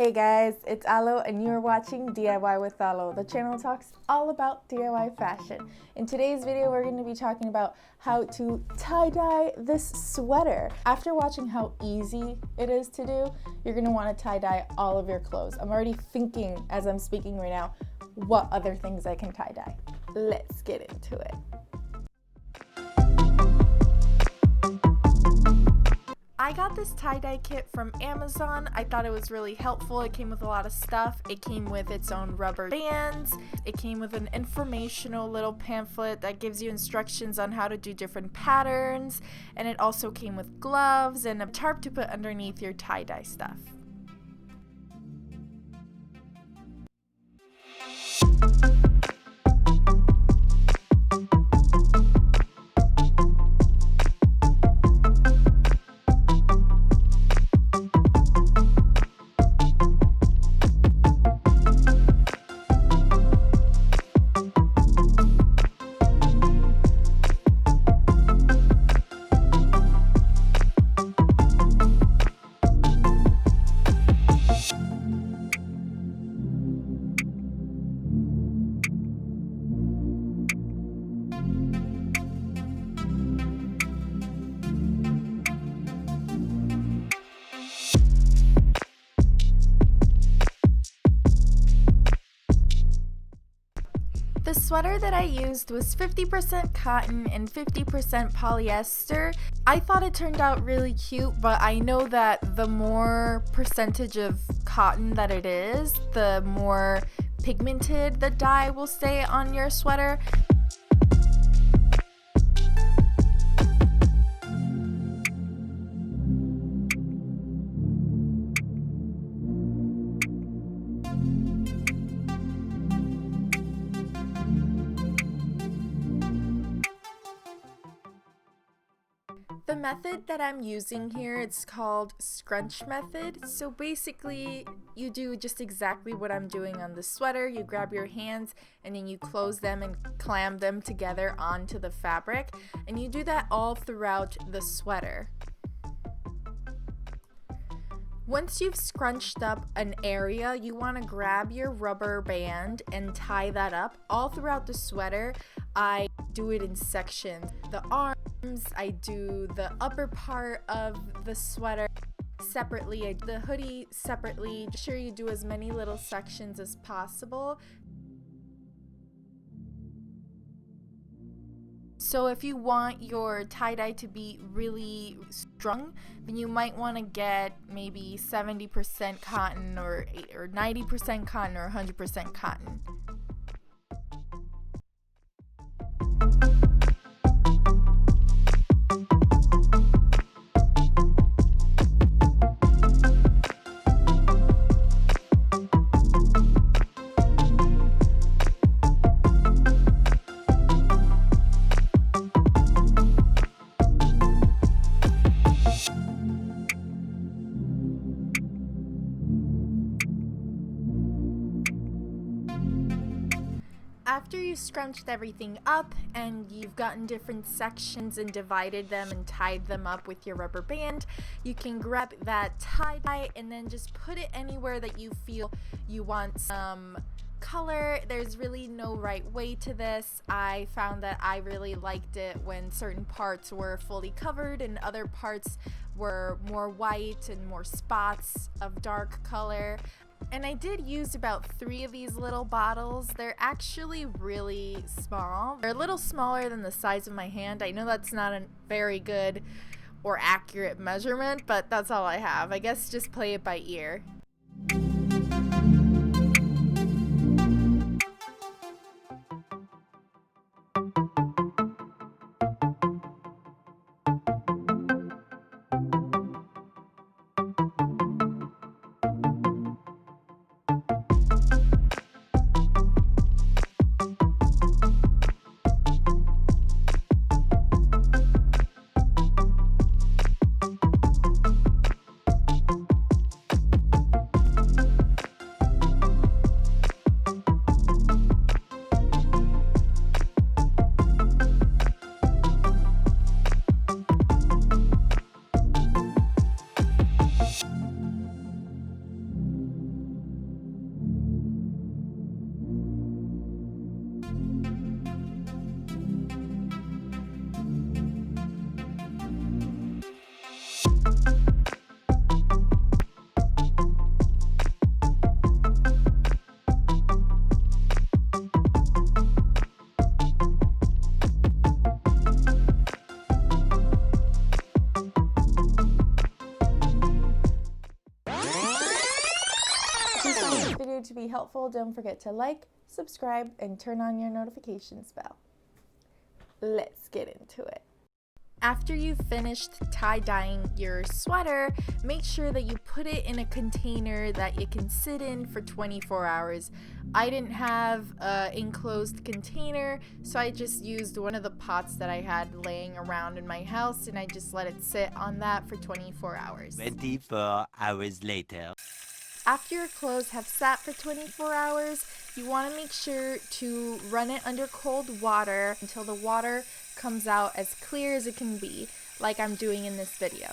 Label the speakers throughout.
Speaker 1: Hey guys, it's Alo and you're watching DIY with Alo. The channel talks all about DIY fashion. In today's video, we're going to be talking about how to tie-dye this sweater. After watching how easy it is to do, you're going to want to tie-dye all of your clothes. I'm already thinking as I'm speaking right now, what other things I can tie-dye. Let's get into it. I got this tie-dye kit from Amazon. I thought it was really helpful. It came with a lot of stuff. It came with its own rubber bands. It came with an informational little pamphlet that gives you instructions on how to do different patterns. And it also came with gloves and a tarp to put underneath your tie-dye stuff. The sweater that I used was 50% cotton and 50% polyester. I thought it turned out really cute, but I know that the more percentage of cotton that it is, the more pigmented the dye will stay on your sweater. The method that I'm using here, it's called scrunch method. So basically you do just exactly what I'm doing on the sweater. You grab your hands and then you close them and clamp them together onto the fabric, and you do that all throughout the sweater. Once you've scrunched up an area, you want to grab your rubber band and tie that up all throughout the sweater. I do it in sections. The arms, I do the upper part of the sweater separately, I do the hoodie separately. Make sure you do as many little sections as possible. So if you want your tie-dye to be really strong, then you might want to get maybe 70% cotton or 90% cotton or 100% cotton. After you scrunched everything up and you've gotten different sections and divided them and tied them up with your rubber band, you can grab that tie-dye and then just put it anywhere that you feel you want some color. There's really no right way to this. I found that I really liked it when certain parts were fully covered and other parts were more white and more spots of dark color. And I did use about 3 of these little bottles. They're actually really small. They're a little smaller than the size of my hand. I know that's not a very good or accurate measurement, but that's all I have. I guess just play it by ear. it to be helpful, don't forget to like, subscribe, and turn on your notifications bell. Let's get into it. After you've finished tie-dyeing your sweater, make sure that you put it in a container that it can sit in for 24 hours. I didn't have an enclosed container, so I just used one of the pots that I had laying around in my house, and I just let it sit on that for 24 hours.
Speaker 2: 24 hours later.
Speaker 1: After your clothes have sat for 24 hours, you want to make sure to run it under cold water until the water comes out as clear as it can be, like I'm doing in this video.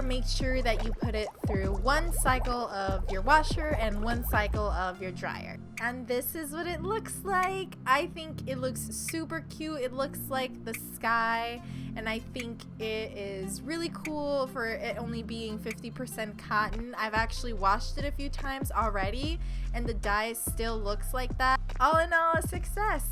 Speaker 1: Make sure that you put it through one cycle of your washer and one cycle of your dryer. And this is what it looks like. I think it looks super cute. It looks like the sky, and I think it is really cool for it only being 50% cotton. I've actually washed it a few times already, and the dye still looks like that. All in all, a success.